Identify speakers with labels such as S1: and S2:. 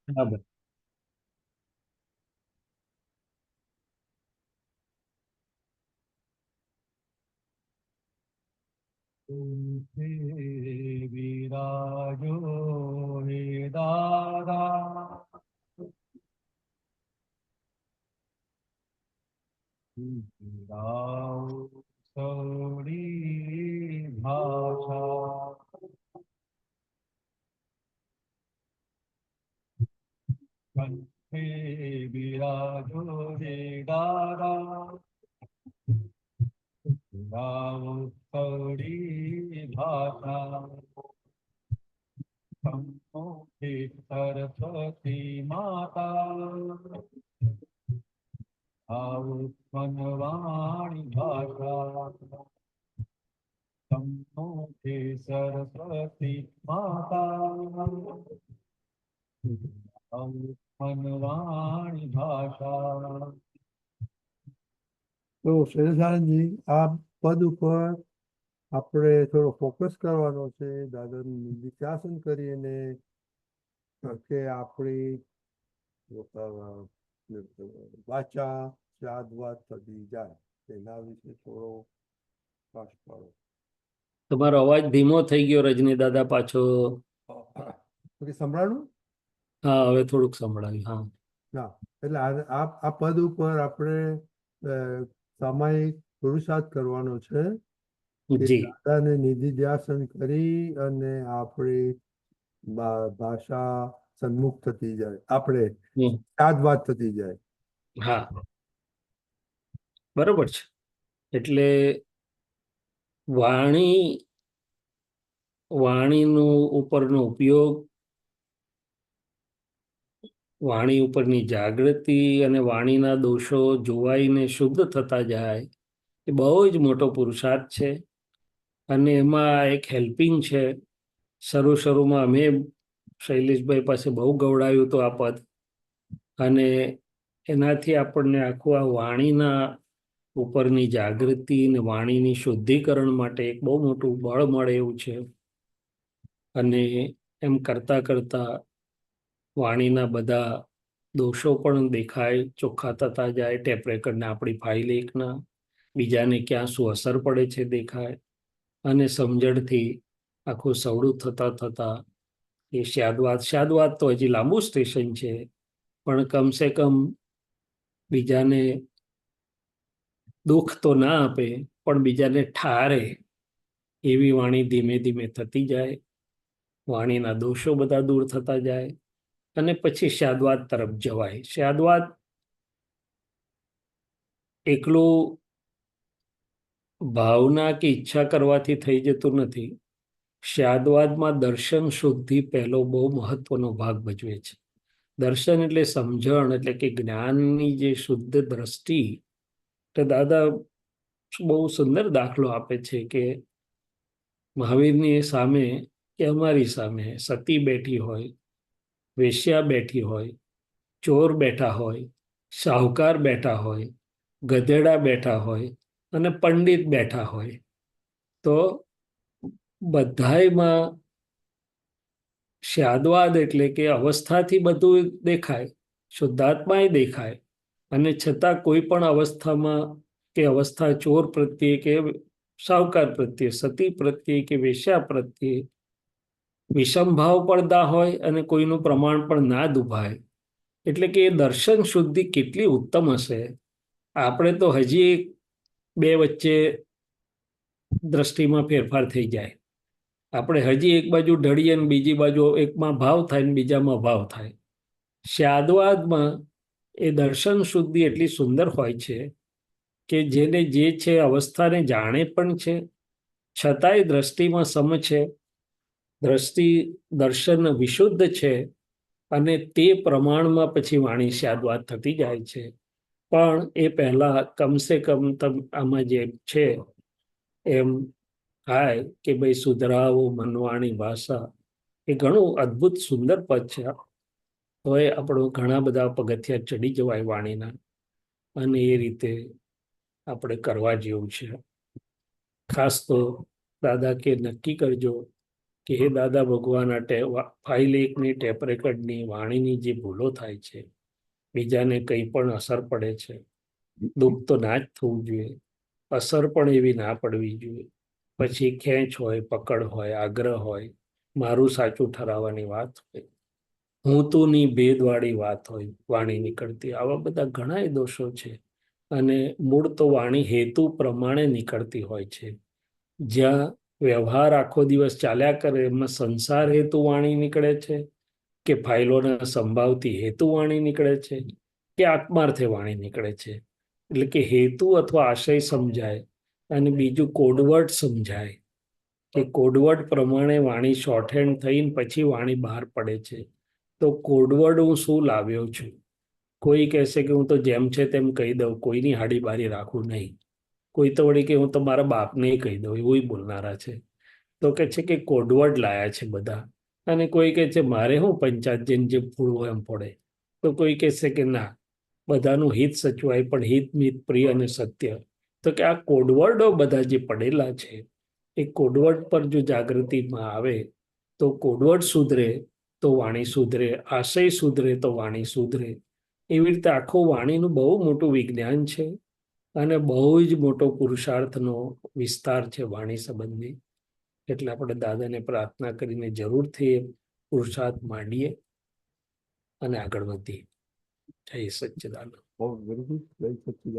S1: બરાબર.
S2: વિરાજો હે દાદા રાવ સૌડી ભાષા કંઠે વિરાજો હે દાદા રાવ સૌડી ભાષા સંમુખે સરસ્વતી માતા મનવાણી ભાષા સંમુખે સરસ્વતી માતા મનવાણી ભાષા.
S3: તો શૈલેષાનંદજી, આ પદ ઉપર આપણે થોડો ફોકસ કરવાનો છે. દાદાનું નિધિધ્યાસન કરીને કે આપણી વાચા સ્વાદવાદ થતી જાય તેના વિશે થોડો પ્રકાશ પાડો.
S1: તમારો અવાજ ધીમો થઈ ગયો રજની દાદા પાછો.
S3: સંભળાણું?
S1: હા, હવે થોડુંક સંભળાયું. હા,
S3: ના, એટલે આ પદ ઉપર આપણે સામાયિક પુરુષાર્થ કરવાનો છે કે
S1: જી.
S3: દાદાને નિધિધ્યાસન કરી અને આપણી ભાષા સન્મુખ થતી જાય, આપણે સ્વાદવાદ થતી જાય.
S1: હા, બરોબર છે. એટલે વાણીનો ઉપરનો ઉપયોગ, વાણી ઉપરની જાગૃતિ અને વાણીના દોષો જોવાઈને શુદ્ધ થતા જાય એ બહુ જ મોટો પુરુષાર્થ છે. અને એમાં એક હેલ્પિંગ છે. શરૂમાં અમે શૈલેષભાઈ પાસે બહુ ગવડાવ્યું હતું આ પદ, અને એનાથી આપણને આખું આ વાણીના ઉપરની જાગૃતિ અને વાણીની શુદ્ધિકરણ માટે એક બહુ મોટું બળ મળે એવું છે. અને એમ કરતા કરતા વાણીના બધા દોષો પણ દેખાય, ચોખ્ખા થતા જાય. ટેપ રેકર્ડને આપણી ફાઇલ એકના બીજાને ક્યાં શું અસર પડે છે દેખાય, અને સમજણથી આખું સવડું થતા એ શાદવાદ તો હજી લાંબુ સ્ટેશન છે, પણ કમસે કમ બીજાને દુઃખ તો ના આપે પણ બીજાને ઠારે એવી વાણી ધીમે ધીમે થતી જાય. વાણીના દોષો બધા દૂર થતા જાય અને પછી શાદવાદ તરફ જવાય. શાદવાદ એકલું ભાવના કે ઈચ્છા કરવાથી થઈ જતું નથી. શાદવાદમાં દર્શન શુદ્ધિ પહેલો બહુ મહત્વનો ભાગ ભજવે છે. દર્શન એટલે સમજણ, એટલે કે જ્ઞાનની જે શુદ્ધ દ્રષ્ટિ. તો દાદા બહુ સુંદર દાખલો આપે છે કે મહાવીરની સામે કે અમારી સામે સતી બેઠી હોય, વેશ્યા બેઠી હોય, ચોર બેઠા હોય, શાહુકાર બેઠા હોય, ગધેડા બેઠા હોય અને પંડિત બેઠા હોય, તો બધાયમાં શાદવાદ એટલે કે અવસ્થાથી બધું દેખાય, શુદ્ધાત્માય દેખાય, અને છતાં કોઈ પણ અવસ્થામાં કે અવસ્થા ચોર પ્રત્યે કે શાહુકાર પ્રત્યે, સતી પ્રત્યે કે વેશ્યા પ્રત્યે વિષમભાવ પણ ના હોય અને કોઈનું પ્રમાણ પણ ના દુભાય. એટલે કે એ દર્શન શુદ્ધિ કેટલી ઉત્તમ હશે. આપણે તો હજી બે વચ્ચે દ્રષ્ટિમાં ફેરફાર થઈ જાય. આપણે હજી એક બાજુ ઢળીએ ને બીજી બાજુ એકમાં ભાવ થાય ને બીજામાં ભાવ થાય. શાદવાદમાં એ દર્શન શુદ્ધિ એટલી સુંદર હોય છે કે જેને જે છે અવસ્થાને જાણે પણ છે, છતાંય દ્રષ્ટિમાં સમ છે, દ્રષ્ટિ દર્શન વિશુદ્ધ છે, અને તે પ્રમાણમાં પછી વાણી શાદવાદ થતી જાય છે. પણ એ પહેલા કમસે કમ આમાં જે છે એમ થાય કે ભાઈ સુધરાવો મનવાણી ભાષા. એ ઘણું અદ્ભુત સુંદર પદ છે. તો એ આપણો ઘણા બધા પગથિયા ચડી જવાય વાણીના, અને એ રીતે આપણે કરવા જેવું છે. ખાસ તો દાદા કે નક્કી કરજો કે હે દાદા ભગવાન આ ફાઇલ 1ની ટેપ રેકર્ડની વાણીની જે ભૂલો થાય છે, બીજાને કંઈ પણ અસર પડે છે, દુઃખ તો ના જ થવું જોઈએ, અસર પણ એવી ના પડવી જોઈએ. પછી ખેંચ હોય, પકડ હોય, આગ્રહ હોય, મારું સાચું ઠરાવવાની વાત હોય, હું તુંની ભેદવાળી વાત હોય, વાણી નીકળતી, આવા બધા ઘણા દોષો છે. અને મૂળ તો વાણી હેતુ પ્રમાણે નીકળતી હોય છે. જ્યાં વ્યવહાર આખો દિવસ ચાલ્યા કરે એમાં સંસાર હેતુ વાણી નીકળે છે, કે ફાઇલોના સંભાવથી હેતુ વાણી નીકળે છે, કે આત્માર્થે વાણી નીકળે છે. એટલે કે હેતુ અથવા આશય સમજાય અને બીજું કોડવર્ડ સમજાય, કે કોડવર્ડ પ્રમાણે વાણી શોર્ટહેન્ડ થઈને પછી વાણી બહાર પડે છે. તો કોડવર્ડ હું શું લાવ્યો છું? કોઈ કહેશે કે હું તો જેમ છે તેમ કહી દઉં, કોઈની હાડી બારી રાખું નહીં. કોઈ તો વળી કે હું તો મારા બાપને કહી દઉં, એવું બોલનારા છે. તો કે છે કે કોડવર્ડ લાયા છે બધા. અને કોઈ કે છે મારે હું પંચાયત જઈને જે ફૂડવું એમ પડે. તો કોઈ કહેશે કે ના, બધાનું હિત સચવાય, પણ હિત મિત પ્રિય અને સત્ય. તો કે આ કોડવર્ડો બધા જે પડેલા છે, એ કોડવર્ડ પર જો જાગૃતિમાં આવે તો કોડવર્ડ સુધરે તો વાણી સુધરે, આશય સુધરે તો વાણી સુધરે. એવી રીતે આખું વાણીનું બહુ મોટું વિજ્ઞાન છે અને બહુ જ મોટો પુરુષાર્થનો વિસ્તાર છે વાણી સંબંધી. એટલે આપણે દાદાને પ્રાર્થના કરીને જરૂરથી એ પુરુષાર્થ માંડીએ અને આગળ વધીએ. જય સચ્ચિદાનંદ.
S3: બહુ very good. જય સચ્ચિદાનંદ.